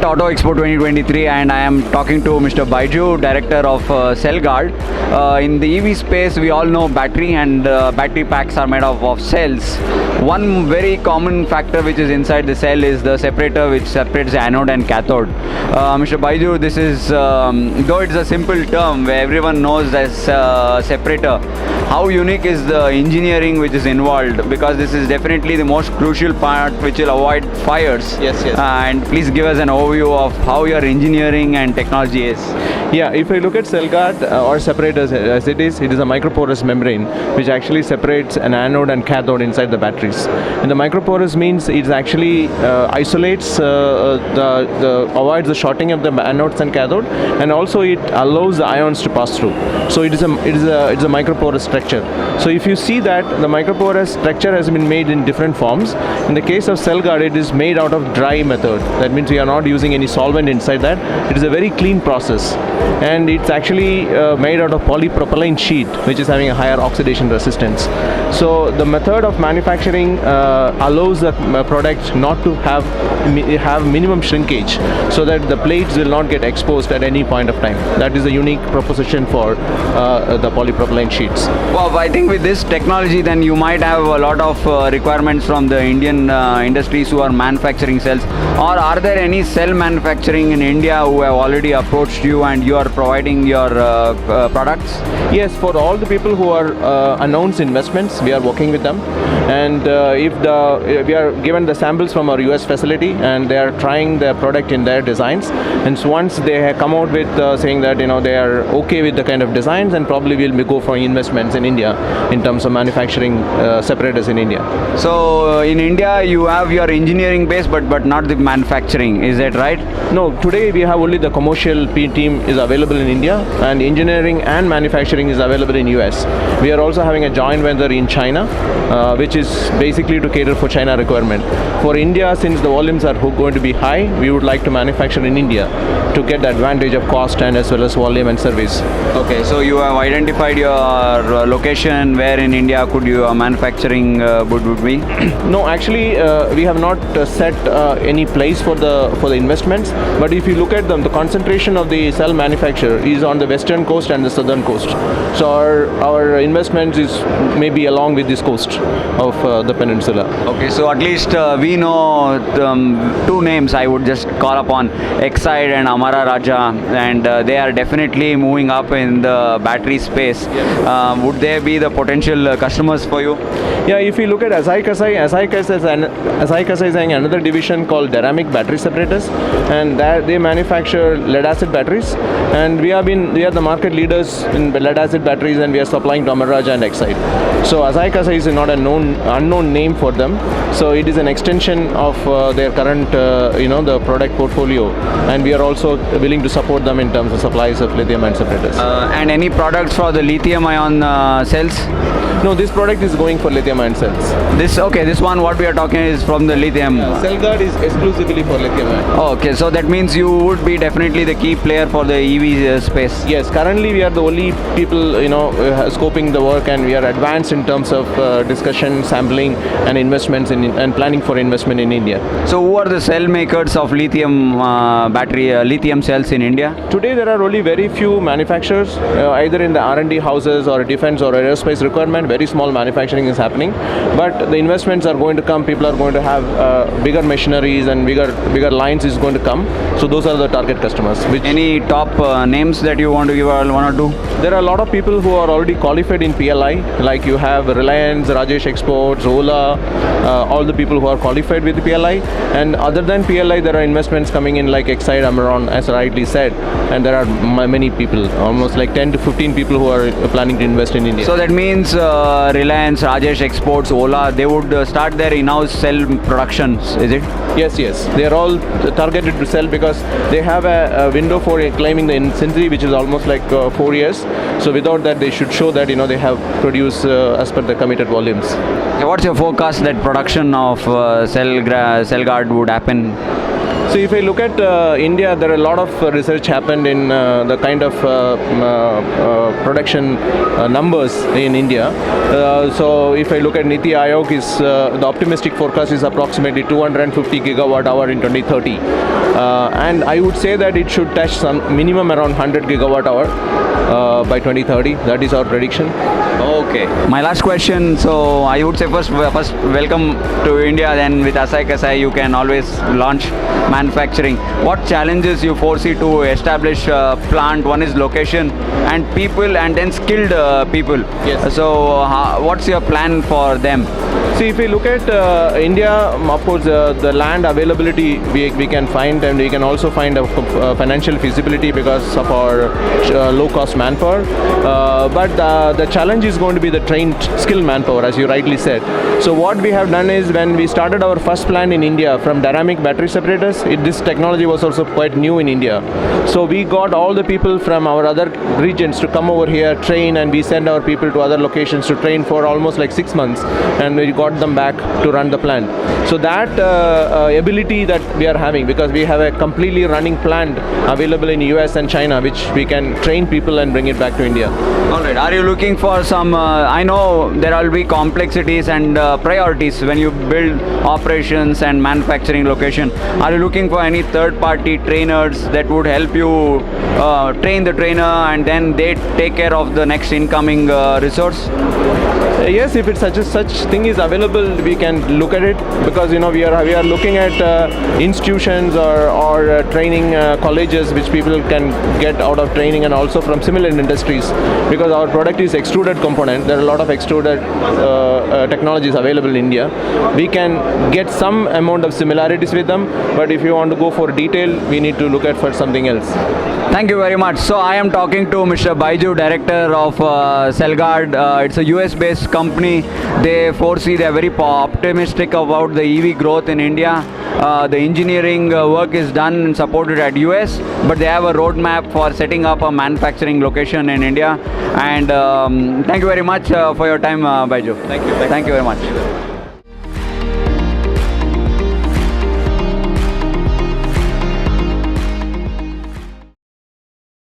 at Auto Expo 2023 and I am talking to Mr. Baiju, Director of Celgard. In the EV space, we all know battery and battery packs are made of cells. One very common factor which is inside the cell is the separator which separates the anode and cathode. Mr. Baiju, this is, though it's a simple term where everyone knows as separator, how unique is the engineering which is involved? Because this is definitely the most crucial part which will avoid fires. Yes. And please give us an overview of how your engineering and technology is. Yeah, if I look at Celgard or separators as it is a microporous membrane which actually separates an anode and cathode inside the batteries. And the microporous means it actually isolates, avoids the shorting of the anodes and cathode, and also it allows the ions to pass through. So it's a microporous structure. So if you see that the microporous structure has been made in different forms. In the case of Celgard, it is made out of dry method. That means we are not using any solvent inside that. It is a very clean process, and it's actually made out of polypropylene sheet, which is having a higher oxidation resistance. So the method of manufacturing allows the product not to have minimum shrinkage, so that the plates will not get exposed at any point of time. That is a unique proposition for the polypropylene sheets. Well, I think with this technology, then you might have a lot of requirements from the Indian industries who are manufacturing cells. Or are there any cell manufacturing in India who have already approached you and you are providing your products? Yes, for all the people who are announced investments, we are working with them. And we are given the samples from our US facility, and they are trying the product in their designs. And so once they have come out with saying that they are okay with the kind of designs, and probably we'll go for investments in India in terms of manufacturing separators in India. So in India you have your engineering base, but not the manufacturing. Is that right? No, today we have only the commercial team is available in India, and engineering and manufacturing is available in US. We are also having a joint venture in China, which is basically to cater for China requirement. For India, since the volumes are going to be high, we would like to manufacture in India to get the advantage of cost and as well as volume and service. Okay, so you have identified your location where in India could your manufacturing would be? No, actually we have not set any place for the investments. But if you look at them, the concentration of the cell manufacture is on the western coast and the southern coast. So our investments is maybe along with this coast of the peninsula. Okay, so at least we know two names I would just call upon, Exide and Amara Raja, and they are definitely moving up in the battery space. Would they be the potential customers for you? Yeah, if you look at Asahi Kasei is another division called ceramic battery separators, and they manufacture lead acid batteries, and we are the market leaders in lead acid batteries, and we are supplying to Amara Raja and Exide. So Asahi Kasei is not unknown name for them. So it is an extension of their current the product portfolio, and we are also willing to support them in terms of supplies of lithium-ion separators. And any products for the lithium-ion cells? No, this product is going for lithium-ion cells. This one what we are talking is from the lithium. Celgard is exclusively for lithium-ion. Okay, so that means you would be definitely the key player for the EV space. Yes, currently we are the only people scoping the work, and we are advanced in terms of discussion, sampling, and investments and planning for investment in India. So who are the cell makers of lithium lithium cells in India? Today there are only very few manufacturers, either in the R&D houses or defense or aerospace requirement. Very small manufacturing is happening, but the investments are going to come. People are going to have bigger machineries, and bigger lines is going to come. So those are the target customers. Any top names that you want to give one or two? There are a lot of people who are already qualified in PLI, like you have Reliance, Rajesh Export, Ola, all the people who are qualified with the PLI. And other than PLI, there are investments coming in like Exide, Amara, as rightly said, and there are many people, almost like 10 to 15 people who are planning to invest in India. So that means Reliance, Rajesh Exports, Ola, they would start their in-house cell productions, is it? Yes. They are all targeted to sell because they have a window for claiming the century, which is almost like 4 years. So without that, they should show that they have produced as per the committed volumes. What's your forecast that production of Celgard would happen? So if I look at India, there are a lot of research happened in the kind of production numbers in India. So if I look at Niti Aayog, is the optimistic forecast is approximately 250 gigawatt hour in 2030, and I would say that it should touch some minimum around 100 gigawatt hour by 2030. That is our prediction. Okay. My last question. So I would say first welcome to India. Then with Asahi Kasei, you can always launch manufacturing. What challenges you foresee to establish a plant? One is location and people, and then skilled people. Yes. So what's your plan for them? See, if we look at India, of course, the land availability we can find, and we can also find a financial feasibility because of our low-cost manpower. But the challenge is going to be the trained, skilled manpower, as you rightly said. So what we have done is, when we started our first plant in India from dynamic battery separators, this technology was also quite new in India. So we got all the people from our other regions to come over here, train, and we send our people to other locations to train for almost like 6 months, and we got them back to run the plant. So that ability that we are having, because we have a completely running plant available in US and China, which we can train people and bring it back to India. Alright, are you looking for some, I know there will be complexities and priorities when you build operations and manufacturing location. Are you looking for any third party trainers that would help you train the trainer, and then they take care of the next incoming resource? Yes, if it's such thing is available, we can look at it, because we are looking at institutions or training colleges which people can get out of training, and also from similar industries, because our product is extruded component. There are a lot of extruded technologies available in India. We can get some amount of similarities with them, but if you want to go for detail, we need to look at for something else. Thank you very much. So I am talking to Mr. Baiju, director of Celgard. It's a US-based company. They foresee, they are very optimistic about the EV growth in India. The engineering work is done and supported at US, but they have a roadmap for setting up a manufacturing location in India. And thank you very much for your time, Baiju. Thank you. Thank you very much.